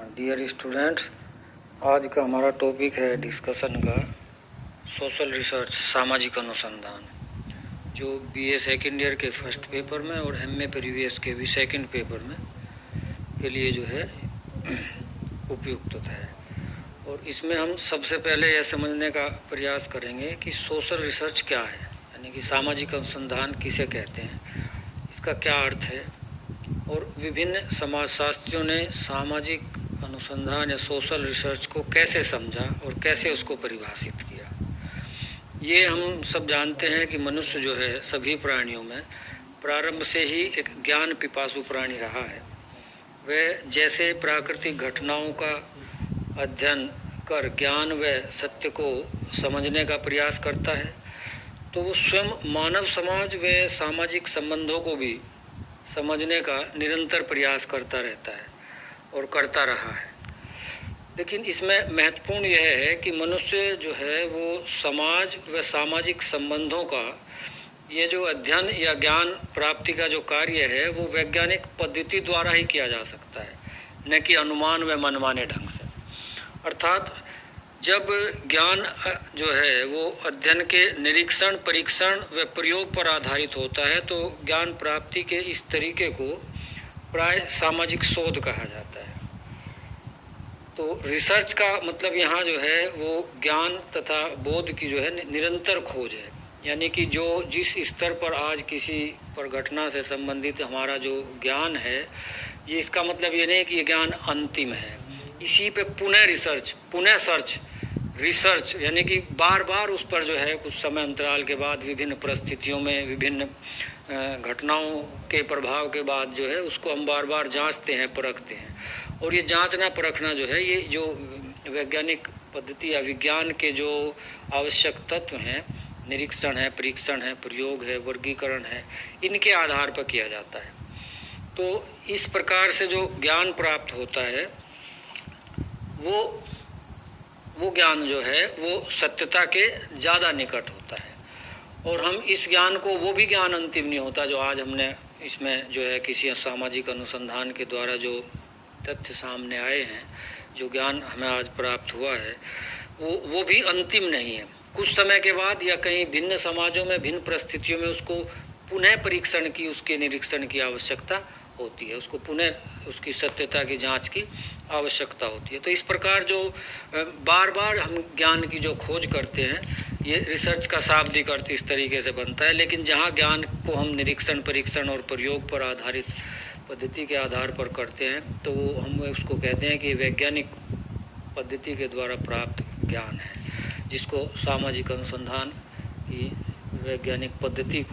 Dear student, आज का हमारा टॉपिक है डिस्कशन का सोशल रिसर्च, सामाजिक अनुसंधान, जो बीए सेकेंड ईयर के फर्स्ट पेपर में और एमए प्रीवियस के भी सेकंड पेपर में के लिए जो है उपयुक्त है। और इसमें हम सबसे पहले यह समझने का प्रयास करेंगे कि सोशल रिसर्च क्या है, यानी कि सामाजिक अनुसंधान किसे कहते हैं, इसका क्या अर्थ है, और विभिन्न समाजशास्त्रियों ने सामाजिक अनुसंधान या सोशल रिसर्च को कैसे समझा और कैसे उसको परिभाषित किया। ये हम सब जानते हैं कि मनुष्य जो है सभी प्राणियों में प्रारंभ से ही एक ज्ञान पिपासु प्राणी रहा है। वह जैसे प्राकृतिक घटनाओं का अध्ययन कर ज्ञान व सत्य को समझने का प्रयास करता है, तो वो स्वयं मानव समाज व सामाजिक संबंधों को भी समझने का निरंतर प्रयास करता रहता है और करता रहा है। लेकिन इसमें महत्वपूर्ण यह है कि मनुष्य जो है वो समाज व सामाजिक संबंधों का ये जो अध्ययन या ज्ञान प्राप्ति का जो कार्य है वो वैज्ञानिक पद्धति द्वारा ही किया जा सकता है, न कि अनुमान व मनमाने ढंग से। अर्थात जब ज्ञान जो है वो अध्ययन के निरीक्षण, परीक्षण व प्रयोग पर आधारित होता है, तो ज्ञान प्राप्ति के इस तरीके को प्राय सामाजिक शोध कहा जाता है। तो रिसर्च का मतलब यहाँ जो है वो ज्ञान तथा बोध की जो है निरंतर खोज है, यानी कि जो जिस स्तर पर आज किसी पर घटना से संबंधित हमारा जो ज्ञान है, ये इसका मतलब ये नहीं कि ये ज्ञान अंतिम है। इसी पे पुनः रिसर्च, पुनः सर्च, रिसर्च यानी कि बार बार उस पर जो है कुछ समय अंतराल के बाद विभिन्न परिस्थितियों में विभिन्न घटनाओं के प्रभाव के बाद जो है उसको हम बार बार जांचते हैं, परखते हैं। और ये जांचना परखना जो है, ये जो वैज्ञानिक पद्धति या विज्ञान के जो आवश्यक तत्व हैं, निरीक्षण है, परीक्षण है, प्रयोग है, वर्गीकरण है, इनके आधार पर किया जाता है। तो इस प्रकार से जो ज्ञान प्राप्त होता है वो ज्ञान जो है वो सत्यता के ज़्यादा निकट होता है। और हम इस ज्ञान को, वो भी ज्ञान अंतिम नहीं होता जो आज हमने इसमें जो है किसी सामाजिक अनुसंधान के द्वारा जो तथ्य सामने आए हैं, जो ज्ञान हमें आज प्राप्त हुआ है, वो भी अंतिम नहीं है। कुछ समय के बाद या कहीं भिन्न समाजों में भिन्न परिस्थितियों में उसको पुनः परीक्षण की, उसके निरीक्षण की आवश्यकता होती है, उसको पुनः उसकी सत्यता की जांच की आवश्यकता होती है। तो इस प्रकार जो बार बार हम ज्ञान की जो खोज करते हैं, ये रिसर्च का शाब्दिक अर्थ इस तरीके से बनता है। लेकिन जहाँ ज्ञान को हम निरीक्षण, परीक्षण और प्रयोग पर आधारित पद्धति के आधार पर करते हैं, तो हम उसको कहते हैं कि वैज्ञानिक पद्धति के द्वारा प्राप्त ज्ञान है, जिसको सामाजिक अनुसंधान की वैज्ञानिक पद्धति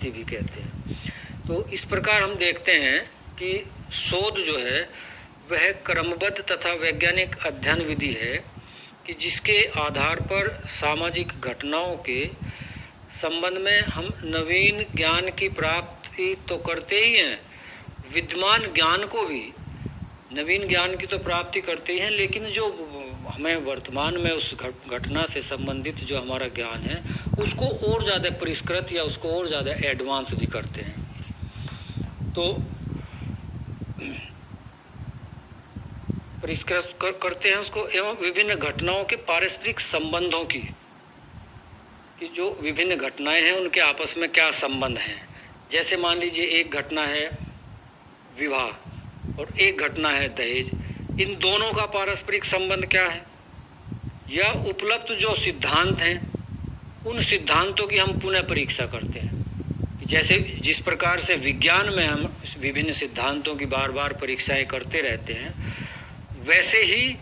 भी कहते हैं। तो इस प्रकार हम देखते हैं कि शोध जो है वह क्रमबद्ध तथा वैज्ञानिक अध्ययन विधि है कि जिसके आधार पर सामाजिक घटनाओं के संबंध में हम नवीन ज्ञान की प्राप्ति तो करते ही हैं, विद्यमान ज्ञान को भी, नवीन ज्ञान की तो प्राप्ति करते ही हैं, लेकिन जो हमें वर्तमान में उस घटना से संबंधित जो हमारा ज्ञान है उसको और ज़्यादा परिष्कृत या उसको और ज़्यादा एडवांस भी करते हैं। तो परिष्कृत करते हैं उसको, एवं विभिन्न घटनाओं के पारस्परिक संबंधों की, कि जो विभिन्न घटनाएं हैं उनके आपस में क्या संबंध हैं। जैसे मान लीजिए एक घटना है विवाह और एक घटना है दहेज, इन दोनों का पारस्परिक संबंध क्या है, या उपलब्ध जो सिद्धांत हैं उन सिद्धांतों की हम पुनः परीक्षा करते हैं। जैसे जिस प्रकार से विज्ञान में हम विभिन्न सिद्धांतों की बार बार परीक्षाएं करते रहते हैं, वैसे ही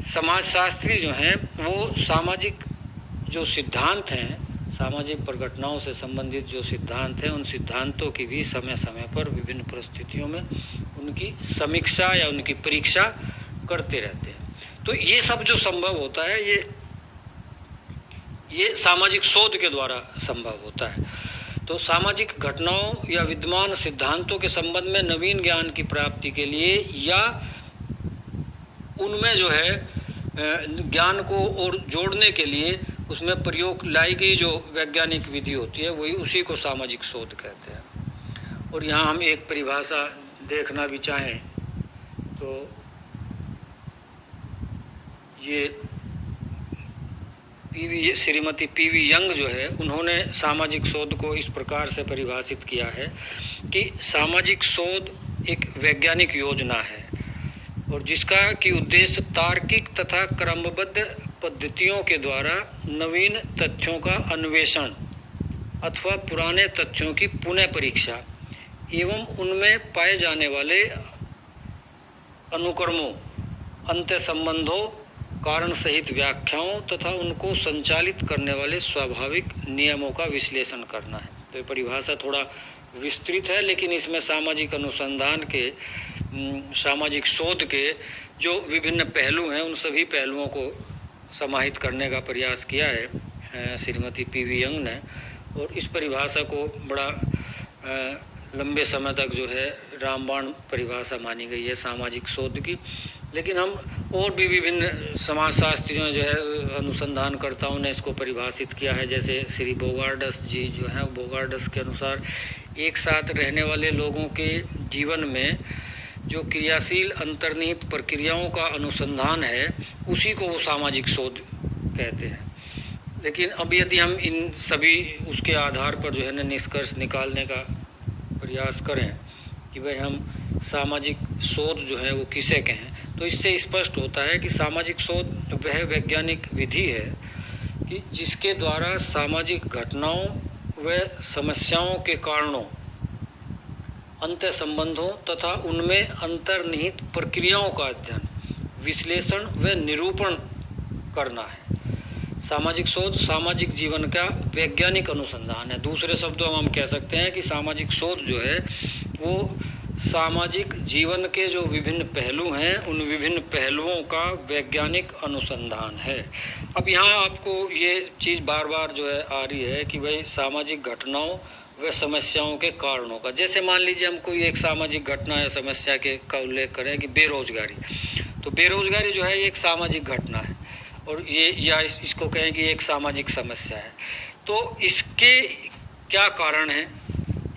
समाजशास्त्री जो हैं वो सामाजिक जो सिद्धांत हैं, सामाजिक प्रघटनाओं से संबंधित जो सिद्धांत हैं, उन सिद्धांतों की भी समय समय पर विभिन्न परिस्थितियों में उनकी समीक्षा या उनकी परीक्षा करते रहते हैं। तो ये सब जो संभव होता है ये सामाजिक शोध के द्वारा संभव होता है। तो सामाजिक घटनाओं या विद्यमान सिद्धांतों के संबंध में नवीन ज्ञान की प्राप्ति के लिए या उनमें जो है ज्ञान को और जोड़ने के लिए उसमें प्रयोग लाई गई जो वैज्ञानिक विधि होती है, वही उसी को सामाजिक शोध कहते हैं। और यहाँ हम एक परिभाषा देखना भी चाहें तो ये श्रीमती पीवी यंग जो है, उन्होंने सामाजिक शोध को इस प्रकार से परिभाषित किया है कि सामाजिक शोध एक वैज्ञानिक योजना है और जिसका कि उद्देश्य तार्किक तथा क्रमबद्ध पद्धतियों के द्वारा नवीन तथ्यों का अन्वेषण अथवा पुराने तथ्यों की पुनः परीक्षा एवं उनमें पाए जाने वाले अनुक्रमों, अंत्य संबंधों, कारण सहित व्याख्याओं तथा उनको संचालित करने वाले स्वाभाविक नियमों का विश्लेषण करना है। तो ये परिभाषा थोड़ा विस्तृत है, लेकिन इसमें सामाजिक अनुसंधान के, सामाजिक शोध के जो विभिन्न पहलू हैं उन सभी पहलुओं को समाहित करने का प्रयास किया है श्रीमती पीवी यंग ने। और इस परिभाषा को बड़ा लंबे समय तक जो है रामबाण परिभाषा मानी गई है सामाजिक शोध की। लेकिन हम और भी विभिन्न समाजशास्त्रियों जो है अनुसंधानकर्ताओं ने इसको परिभाषित किया है। जैसे श्री बोगार्डस जी जो हैं, बोगार्डस के अनुसार एक साथ रहने वाले लोगों के जीवन में जो क्रियाशील अंतर्निहित प्रक्रियाओं का अनुसंधान है उसी को वो सामाजिक शोध कहते हैं। लेकिन अब यदि हम इन सभी उसके आधार पर जो है ना निष्कर्ष निकालने का प्रयास करें कि भाई हम सामाजिक शोध जो है वो किसे कहें, तो इससे स्पष्ट होता है कि सामाजिक शोध वह वैज्ञानिक विधि है कि जिसके द्वारा सामाजिक घटनाओं व समस्याओं के कारणों, अंत्य संबंधों तथा उनमें अंतर्निहित प्रक्रियाओं का अध्ययन, विश्लेषण व निरूपण करना है। सामाजिक शोध सामाजिक जीवन का वैज्ञानिक अनुसंधान है। दूसरे शब्दों में हम कह सकते हैं कि सामाजिक शोध जो है वो सामाजिक जीवन के जो विभिन्न पहलू हैं उन विभिन्न पहलुओं का वैज्ञानिक अनुसंधान है। अब यहाँ आपको ये चीज़ बार बार जो है आ रही है कि भाई सामाजिक घटनाओं व समस्याओं के कारणों का, जैसे मान लीजिए हम कोई एक सामाजिक घटना या समस्या के का उल्लेख करें कि बेरोजगारी, तो बेरोजगारी जो है एक सामाजिक घटना है और ये या इसको कहें कि एक सामाजिक समस्या है। तो इसके क्या कारण हैं,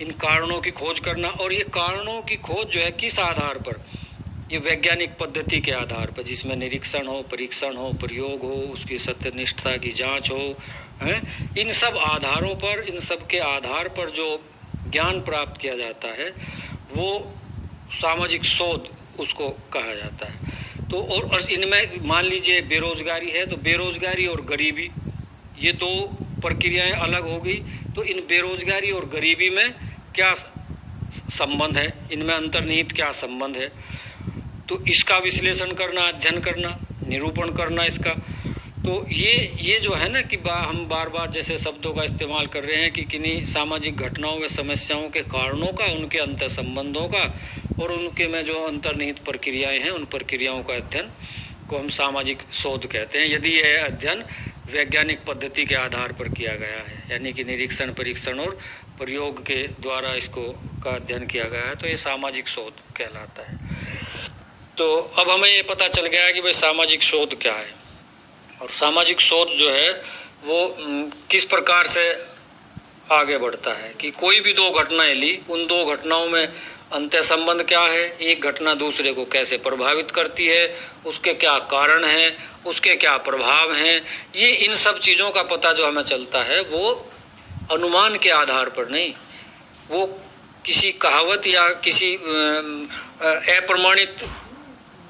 इन कारणों की खोज करना, और ये कारणों की खोज जो है किस आधार पर, ये वैज्ञानिक पद्धति के आधार पर जिसमें निरीक्षण हो, परीक्षण हो, प्रयोग हो, उसकी सत्यनिष्ठता की जांच हो, है, इन सब आधारों पर, इन सब के आधार पर जो ज्ञान प्राप्त किया जाता है वो सामाजिक शोध उसको कहा जाता है। तो और इनमें मान लीजिए बेरोजगारी है, तो बेरोजगारी और गरीबी ये दो प्रक्रियाएं अलग हो गई। तो इन बेरोजगारी और गरीबी में क्या संबंध है, इनमें अंतर्निहित क्या संबंध है, तो इसका विश्लेषण करना, अध्ययन करना, निरूपण करना इसका। तो ये जो है ना कि हम बार बार जैसे शब्दों का इस्तेमाल कर रहे हैं कि किन्हीं सामाजिक घटनाओं व समस्याओं के कारणों का, उनके अंतर संबंधों का और उनके में जो अंतर्निहित प्रक्रियाएं हैं उन प्रक्रियाओं का अध्ययन को हम सामाजिक शोध कहते हैं। यदि यह अध्ययन वैज्ञानिक पद्धति के आधार पर किया गया है, यानी कि निरीक्षण, परीक्षण और प्रयोग के द्वारा इसको का अध्ययन किया गया है, तो ये सामाजिक शोध कहलाता है। तो अब हमें ये पता चल गया है कि भाई सामाजिक शोध क्या है और सामाजिक शोध जो है वो किस प्रकार से आगे बढ़ता है कि कोई भी दो घटनाएं ली, उन दो घटनाओं में अंतः संबंध क्या है, एक घटना दूसरे को कैसे प्रभावित करती है, उसके क्या कारण हैं, उसके क्या प्रभाव हैं, ये इन सब चीज़ों का पता जो हमें चलता है वो अनुमान के आधार पर नहीं, वो किसी कहावत या किसी अप्रमाणित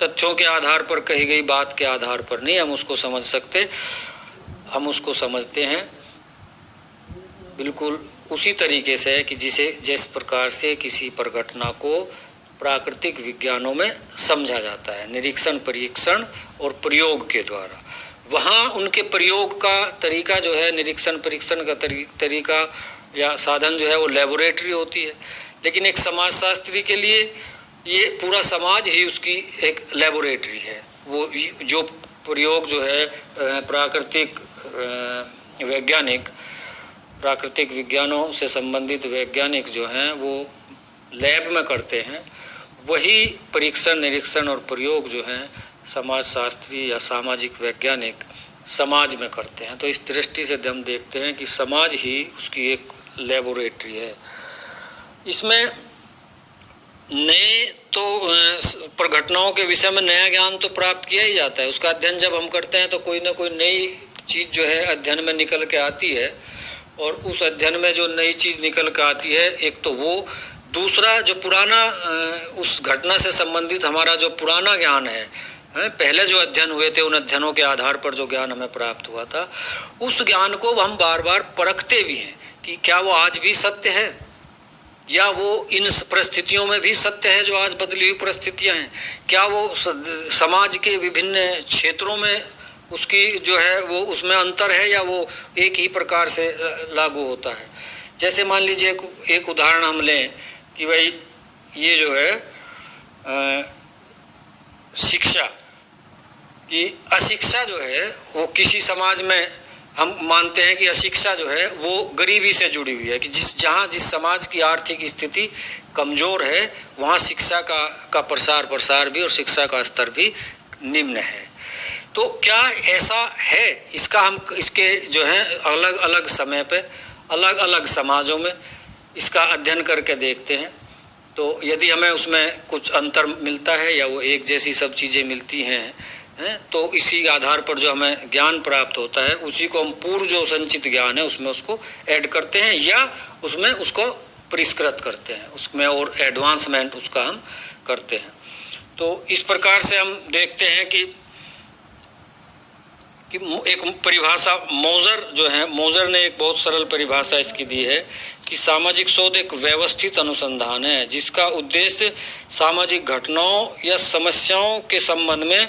तथ्यों के आधार पर कही गई बात के आधार पर नहीं हम उसको समझ सकते। हम उसको समझते हैं बिल्कुल उसी तरीके से कि जिस प्रकार से किसी प्रघटना को प्राकृतिक विज्ञानों में समझा जाता है, निरीक्षण, परीक्षण और प्रयोग के द्वारा। वहाँ उनके प्रयोग का तरीका जो है, निरीक्षण परीक्षण का तरीका या साधन जो है वो लेबोरेटरी होती है। लेकिन एक समाजशास्त्री के लिए ये पूरा समाज ही उसकी एक लेबोरेटरी है। वो जो प्रयोग जो है प्राकृतिक विज्ञानों से संबंधित वैज्ञानिक जो हैं वो लैब में करते हैं, वही परीक्षण, निरीक्षण और प्रयोग जो हैं समाजशास्त्री या सामाजिक वैज्ञानिक समाज में करते हैं। तो इस दृष्टि से हम देखते हैं कि समाज ही उसकी एक लेबोरेटरी है। इसमें नए तो पर घटनाओं के विषय में नया ज्ञान तो प्राप्त किया ही जाता है। उसका अध्ययन जब हम करते हैं तो कोई ना कोई नई चीज़ जो है अध्ययन में निकल के आती है, और उस अध्ययन में जो नई चीज़ निकल के आती है, एक तो वो, दूसरा जो पुराना उस घटना से संबंधित हमारा जो पुराना ज्ञान है, पहले जो अध्ययन हुए थे, उन अध्ययनों के आधार पर जो ज्ञान हमें प्राप्त हुआ था, उस ज्ञान को हम बार बार परखते भी हैं कि क्या वो आज भी सत्य है, या वो इन परिस्थितियों में भी सत्य है जो आज बदली हुई परिस्थितियां हैं, क्या वो समाज के विभिन्न क्षेत्रों में उसकी जो है वो उसमें अंतर है, या वो एक ही प्रकार से लागू होता है। जैसे मान लीजिए एक उदाहरण हम लें कि भाई ये जो है शिक्षा की अशिक्षा जो है वो किसी समाज में हम मानते हैं कि अशिक्षा जो है वो गरीबी से जुड़ी हुई है, कि जिस समाज की आर्थिक स्थिति कमज़ोर है वहाँ शिक्षा का प्रसार भी और शिक्षा का स्तर भी निम्न है। तो क्या ऐसा है? इसके जो है अलग अलग समय पे अलग अलग समाजों में इसका अध्ययन करके देखते हैं, तो यदि हमें उसमें कुछ अंतर मिलता है या वो एक जैसी सब चीज़ें मिलती हैं, तो इसी आधार पर जो हमें ज्ञान प्राप्त होता है उसी को हम पूर्व जो संचित ज्ञान है उसमें उसको ऐड करते हैं, या उसमें उसको परिष्कृत करते हैं, उसमें और एडवांसमेंट उसका हम करते हैं। तो इस प्रकार से हम देखते हैं कि एक परिभाषा मोजर ने एक बहुत सरल परिभाषा इसकी दी है कि सामाजिक शोध एक व्यवस्थित अनुसंधान है जिसका उद्देश्य सामाजिक घटनाओं या समस्याओं के संबंध में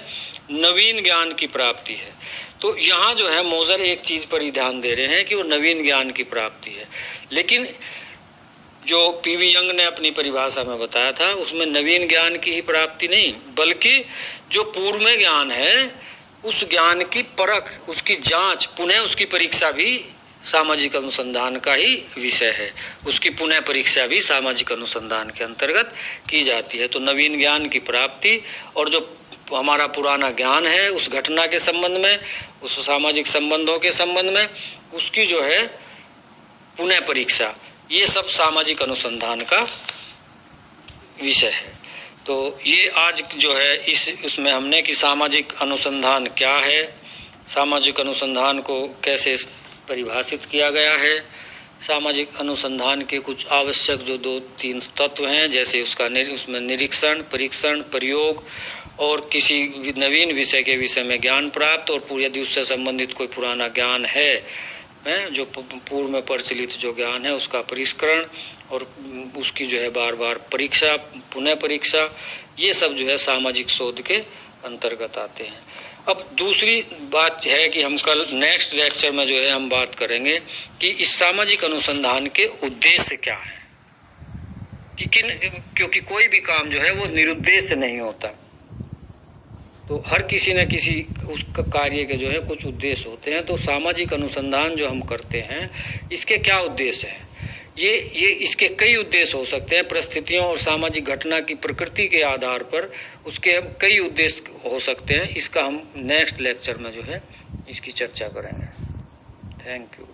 नवीन ज्ञान की प्राप्ति है। तो यहाँ जो है मोजर एक चीज़ पर ही ध्यान दे रहे हैं कि वो नवीन ज्ञान की प्राप्ति है, लेकिन जो पीवी यंग ने अपनी परिभाषा में बताया था उसमें नवीन ज्ञान की ही प्राप्ति नहीं, बल्कि जो पूर्व में ज्ञान है उस ज्ञान की परख, उसकी जांच, पुनः उसकी परीक्षा भी सामाजिक अनुसंधान का ही विषय है। उसकी पुनः परीक्षा भी सामाजिक अनुसंधान के अंतर्गत की जाती है। तो नवीन ज्ञान की प्राप्ति और जो हमारा पुराना ज्ञान है उस घटना के संबंध में, उस सामाजिक संबंधों के संबंध में, उसकी जो है पुनः परीक्षा, ये सब सामाजिक अनुसंधान का विषय है। तो ये आज जो है उसमें हमने कि सामाजिक अनुसंधान क्या है, सामाजिक अनुसंधान को कैसे परिभाषित किया गया है, सामाजिक अनुसंधान के कुछ आवश्यक जो 2-3 तत्व हैं, जैसे उसमें निरीक्षण, परीक्षण, प्रयोग और किसी नवीन विषय के विषय में ज्ञान प्राप्त, और यदि उससे संबंधित कोई पुराना ज्ञान है जो पूर्व में प्रचलित जो ज्ञान है उसका परिष्करण और उसकी जो है बार बार परीक्षा, पुनः परीक्षा, ये सब जो है सामाजिक शोध के अंतर्गत आते हैं। अब दूसरी बात है कि हम कल नेक्स्ट लेक्चर में जो है हम बात करेंगे कि इस सामाजिक अनुसंधान के उद्देश्य क्या है, क्योंकि कोई भी काम जो है वो निरुद्देश्य नहीं होता, तो हर किसी न किसी उस कार्य के जो है कुछ उद्देश्य होते हैं। तो सामाजिक अनुसंधान जो हम करते हैं इसके क्या उद्देश्य हैं? ये इसके कई उद्देश्य हो सकते हैं। परिस्थितियों और सामाजिक घटना की प्रकृति के आधार पर उसके कई उद्देश्य हो सकते हैं। इसका हम नेक्स्ट लेक्चर में जो है इसकी चर्चा करेंगे। Thank you.